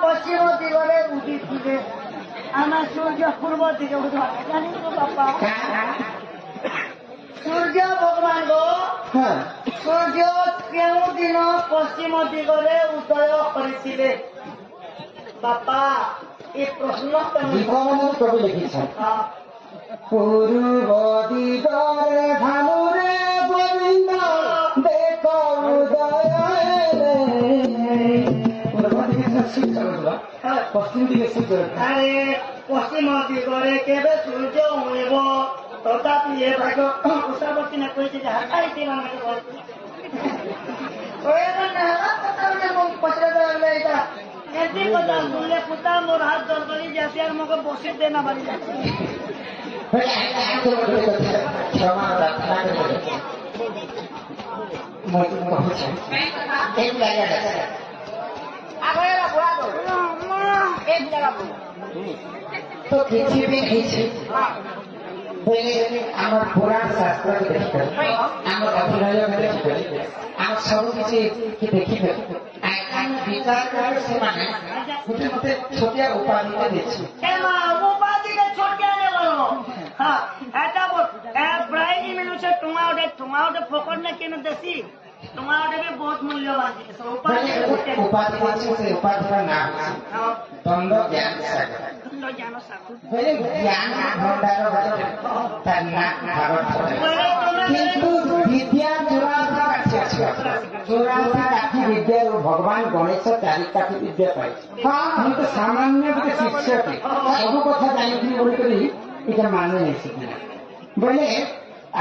পশ্চিম দিগরে উঠিছিলে আমার সূর্য পূর্ব দিকে উঠা জানি তো বাপা সূর্য ভগবান গো সূর্য কেউ দিন পশ্চিম দিগরে উদয় করেছিলে বাপা এই প্রশ্ন কবি লিখিছেন পূর্ব দিগরে ভানুরে গোবিন্দ দেখ উদয় পশ্চিম দিকে সূর্য আরে পশ্চিম দিগরে কেবে সূর্য উইব তথাপি এ ভাগ উষাবতী না কইছে যে হাতাইতে আমাকে বলছে ওই না পছরে লাগলে এটা এমনি কথা শুনলে পুতা মোর হাত জল করি যাতে আর আমাকে বসে দে না বাড়ি যাচ্ছে তো କିଛି ବି ହେଇଛି আমার পুরাণ শাস্ত্র দেখবে আমার অভিনয় দেখবে আমার ସବୁ କିଛି ଦେଖିବେ বিচার করে ସେମାନେ ଗୋଟେ ମତେ ଛୋଟିଆ ଉପାଧିଟେ ଦେଇଛି ଉପାଧିରେ ଛୋଟିଆ ନେବ ହଁ ଏଟା ପ୍ରାଇଜ ମିଳୁছে ଟୁଙ୍ଗା ଗୋଟେ ଫୋକଟ ନା କେନ ଦେଶୀ ଟୁଙ୍ଗା ଗୋଟେ ବି ବହୁତ ମୂଲ୍ୟବାନ ଜିନିଷ ଉପାଧି ଦେଇଛି ସେ ଉପାଧିର ନାଁ ଦଣ୍ଡ ଜ୍ଞାନ ସାଗର ଜ୍ଞାନ ଭଣ୍ଡାର ତାର ନାଁ ଭାରତ କିନ୍ତୁ ବିଦ୍ୟା 84 କାଠି ବିଦ୍ୟାରୁ ଭଗବାନ ଗଣେଶ 4 କାଠି ବିଦ୍ୟା ପାଇଛି ମୁଁ ତ ସାମାନ୍ୟ ଗୋଟେ ଶିକ୍ଷକ ସବୁ କଥା ଜାଣିଥିଲି ବୋଲିକରି ଏଇଟା ମାନେ ନେଇ ଶିଖିଲା ବୋଲେ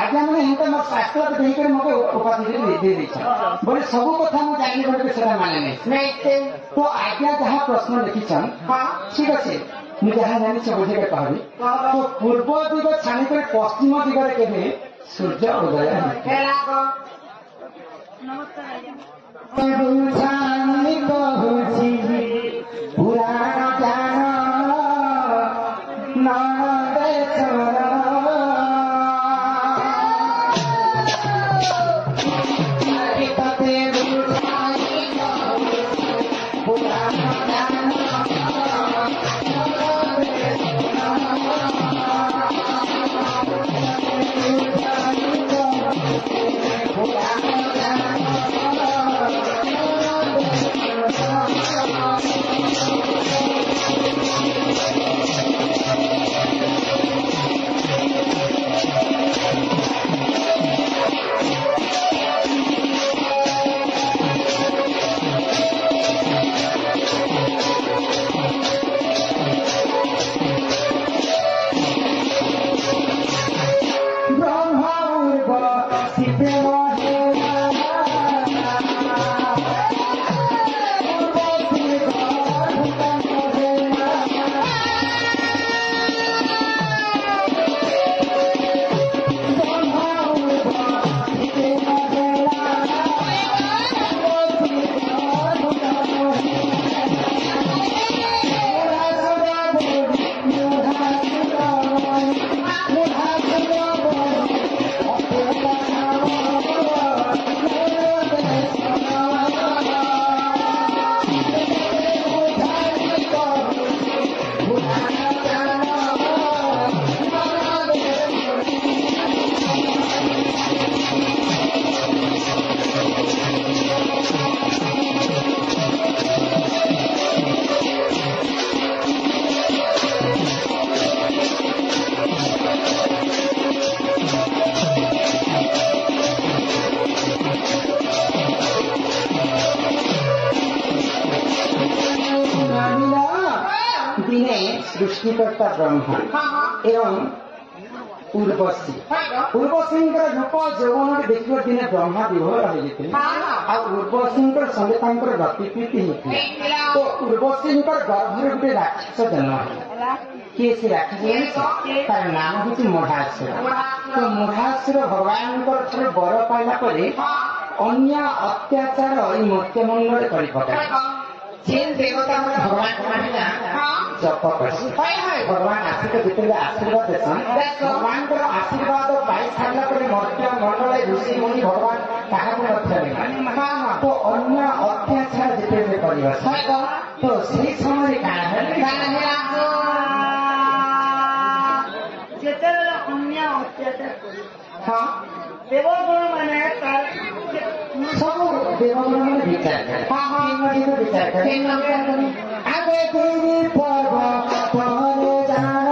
ଆଜ୍ଞା ମାନେ ଏଇଟା ମୋ ଶାସ୍ତ୍ର ଦେଇକରି ମୋତେ ଉପାଧି ଦେଇଛ ବୋଲେ ସବୁ କଥା ମୁଁ ଜାଣିଲି ବୋଲିକି ସେଟା ମାନେ ନେଇ ତ ଆଜ୍ଞା ଯାହା ପ୍ରଶ୍ନ ଲେଖିଛନ୍ ଠିକ ଅଛି ମୁଁ ଯାହା ଜାଣିଛି ବୁଝିକି କହିବି ତ ପୂର୍ବ ଦିଗ ଛାଣିକରି ପଶ୍ଚିମ ଦିଗରେ କେବେ ସୂର୍ଯ୍ୟ ଉଦୟ କହୁଛି ପୁରାଣ ଜ୍ଞାନ ସୃଷ୍ଟିକର୍ତ୍ତା ବ୍ରହ୍ମା ଏବଂ ଉର୍ବଶୀଙ୍କର ରୂପ ଯୌବନରେ ଦେଖିବା ଦିନେ ବ୍ରହ୍ମା ବିଭୋର ହୋଇଯାଇଥିଲେ ଆଉ ଉର୍ବଶୀଙ୍କର ସଙ୍ଗେ ତାଙ୍କର ଗତିପ୍ରୀତି ହେଇଥିଲା ତ ଉର୍ବଶୀଙ୍କର ଗର୍ଭରେ ଗୋଟେ ରାକ୍ଷସ ଜନ୍ମ ହେଲା କିଏ ସେ ରାକ୍ଷସ ତାର ନାମ ହେଉଛି ମହାସୁର ତ ମହାସୁର ଭଗବାନଙ୍କର ଥରେ ବର ପାଇଲା ପରେ ଅନ୍ୟ ଅତ୍ୟାଚାର ଏଇ ମର୍ତ୍ତ୍ୟମଣ୍ଡଳରେ କରିପକାଏ जिन देवता मैंने भगवान जप कर भगवान आसिक जितने आशीर्वाद देसन भगवान को आशीर्वाद पाई सारा मर्त्य मंडल ऋषि मुनि भगवान क्या तो अन्य अत्याचार जितने तो সেই সময় যেତେବେଳେ ଅନ୍ୟ ଅତ୍ୟାଚାର କରି ହଁ ଦେବଗୁଣ ମାନେ ତାର ସବୁ ଦେବଗୁଣ ମାନେ ବିଚାର କରେ ବିଚାର କରେ ଆଗେ ଦେବୀ ପର୍ବ ପରେ ଜାଣ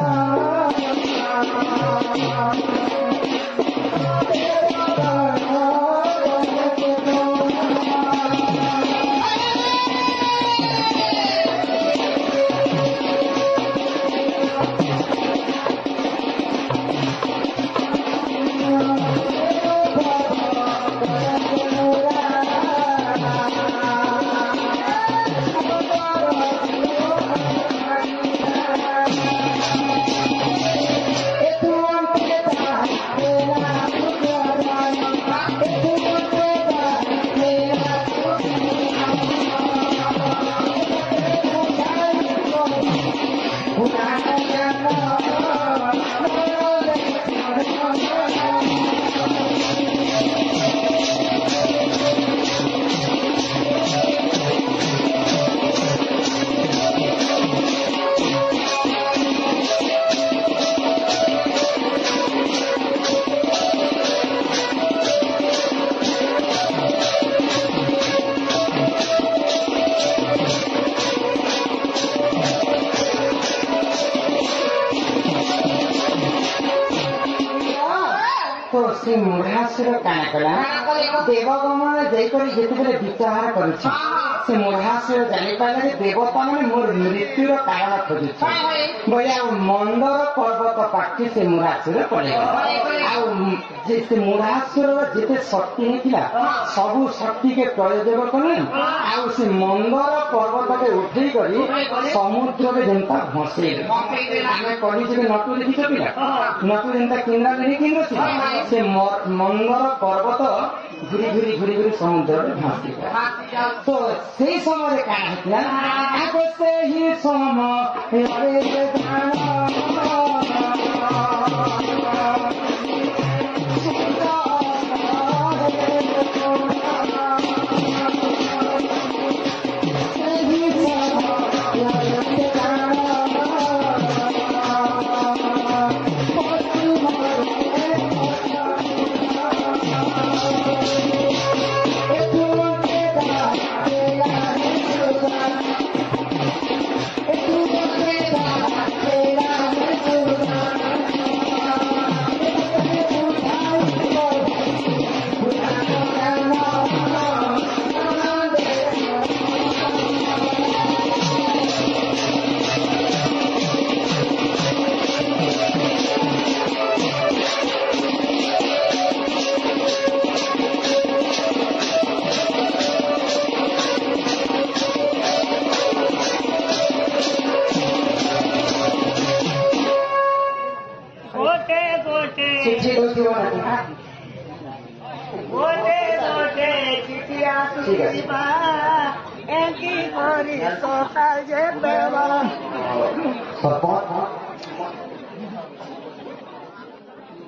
ସେ ମୁଢାସୁର କାଣା କଲା ଦେବଗମନ ଯାଇକରି ଯେତେବେଳେ ବିଚାର କରୁଛି ସେ ମୁଢାସୁର ଜାଣିପାରିଲା ଯେ ଦେବତା ମାନେ ମୋର ମୃତ୍ୟୁର କାରଣ ଖୋଜୁଛି ବୋଲେ ଆଉ ମନ୍ଦର ପର୍ବତ ପାଖି ସେ ମୁଢାସୁର ପଳେଇଗଲା ଆଉ ସେ ମୁଢାସୁରର ଯେତେ ଶକ୍ତି ହେଇଥିଲା ସବୁ ଶକ୍ତିକେ ପ୍ରୟୋଗ କଲେ ଆଉ ସେ ମନ୍ଦର ପର୍ବତକେ ଉଠେଇ କରି ସମୁଦ୍ରରେ ଯେନ୍ତା ଭସେଇଲେ ଆମେ କହିଛୁ ନଟୁ ଦେଖିଛ ପିଲା ନଟୁ ଯେନ୍ତା କିନ୍ଦା ନେଇ କିନ୍ଦୁଛି ସେ ମନ୍ଦର ପର୍ବତ ଘୁରି ଘୁରି ଘୁରି ଘୁରି ସମୁଦ୍ରରେ ଭାସିଲା ତ ସେଇ ସମୟରେ କାଣା ହେଇଥିଲା ଆଗ ସେହି ସମୟରେ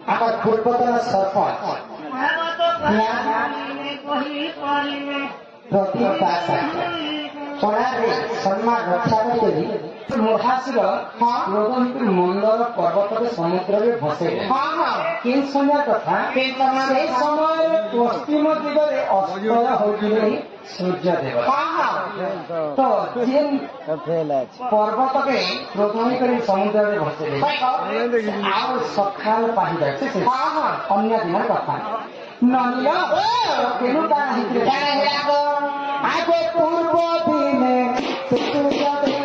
আমার পূর্বতন সরপঞ্চ প্রদীপ দাস সোনারে সম্মান রক্ষা କରି ମୁଢାସୁର କ୍ରୋଧ ମନ୍ଦର ପର୍ବତରେ ସମୁଦ୍ରରେ ଭସେଇଲେ କେଉଁ ସମୟ କଥା ସେଇ ସମୟରେ ପଶ୍ଚିମ ଦିଗରେ ଅସ୍ତ ହେଉଥିଲେ ସୂର୍ଯ୍ୟଦେବ ତ ଯେନ୍ ପର୍ବତକେ କ୍ରୋଧ କରି ସମୁଦ୍ରରେ ଭସେଇଲେ ଆଉ ସକାଳ ପାହିଯାଏ ଅନ୍ୟ ଦିନ କଥା ନନିଲ କେନୁ କାଣା ହେଇଥିଲେ ଆଗେ ପୂର୍ବ ଦିନେ ସୂର୍ଯ୍ୟଦେବ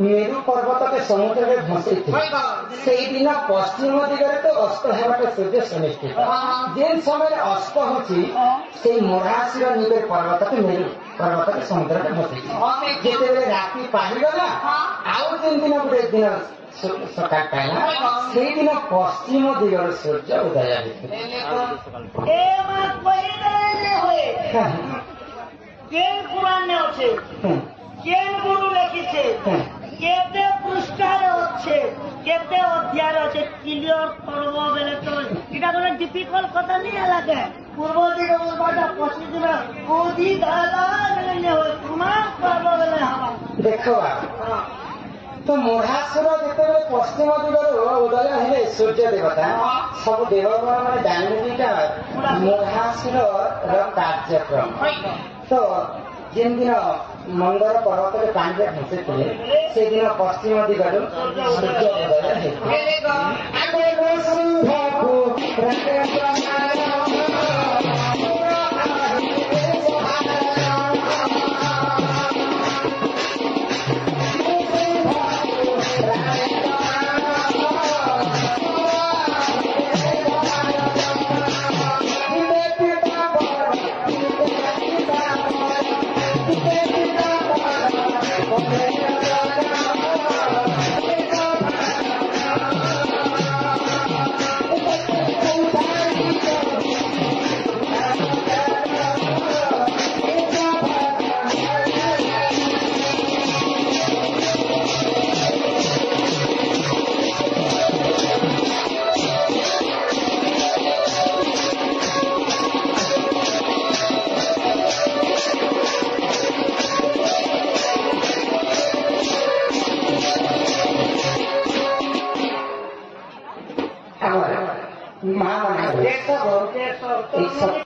मेरु पर्वत के समुद्र में भसी थी से दिन पश्चिम दिगरे तो अस्त होगा सूर्य सुनिश्चित जेन समय अस्त होची से मोरासीर निगर पर्वत के मेरु पर्वत के समुद्र में भसी जेते राति पाही गला आउ तीन दिन गोटे दिन सकाळ पाइला से दिन पश्चिम दिगर सूर्य उदय होते ए मास पहिले होए केन कुरान ने আছে কেন গুরু লিখিছে কেতে পুরস্কার আছে কেতে অধ্যায় আছে ক্লিয়ার করব বলে তো এটা কোনো ডিফিকাল্ট কথা नहीं লাগে পূর্ব দিকে বলবাটা পশ্চিম দিকে কোদি দালা গলে হয় তোমার করব বলে হাবা দেখো तो मोढ़ासुर जिते पश्चिम दिगर उदय हेले सूर्य देवता सब देवगण मैंने जानवीटा मोढ़ासुर कार्यक्रम तो जेन दिन मंगल पर्वत के पानी भसे से दिन पश्चिम दिगर सूर्य